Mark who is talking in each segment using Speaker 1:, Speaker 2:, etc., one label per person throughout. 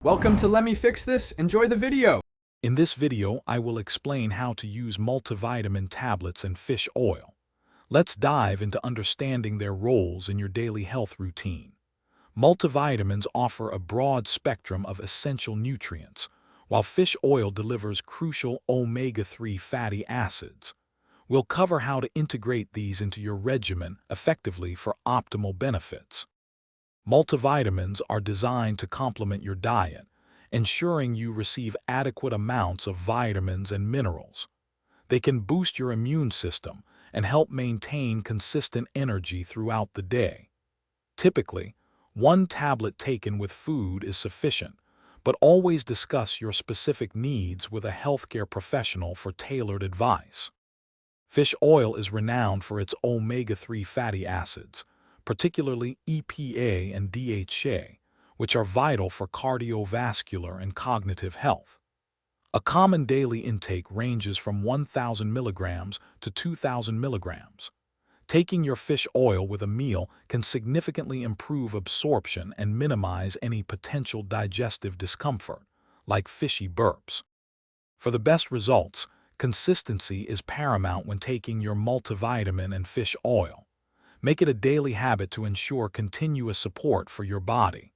Speaker 1: Welcome to Let Me Fix This. Enjoy the video.
Speaker 2: In this video, I will explain how to use multivitamin tablets and fish oil. Let's dive into understanding their roles in your daily health routine. Multivitamins offer a broad spectrum of essential nutrients, while fish oil delivers crucial omega-3 fatty acids. We'll cover how to integrate these into your regimen effectively for optimal benefits. Multivitamins are designed to complement your diet, ensuring you receive adequate amounts of vitamins and minerals. They can boost your immune system and help maintain consistent energy throughout the day. Typically, one tablet taken with food is sufficient, but always discuss your specific needs with a healthcare professional for tailored advice. Fish oil is renowned for its omega-3 fatty acids, particularly EPA and DHA, which are vital for cardiovascular and cognitive health. A common daily intake ranges from 1,000 milligrams to 2,000 milligrams. Taking your fish oil with a meal can significantly improve absorption and minimize any potential digestive discomfort, like fishy burps. For the best results, consistency is paramount when taking your multivitamin and fish oil. Make it a daily habit to ensure continuous support for your body.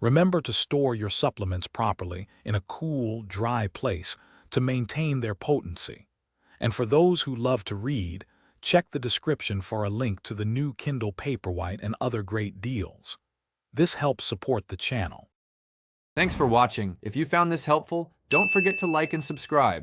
Speaker 2: Remember to store your supplements properly in a cool, dry place to maintain their potency. And for those who love to read, check the description for a link to the new Kindle Paperwhite and other great deals. This helps support the channel.
Speaker 1: Thanks for watching. If you found this helpful, don't forget to like and subscribe.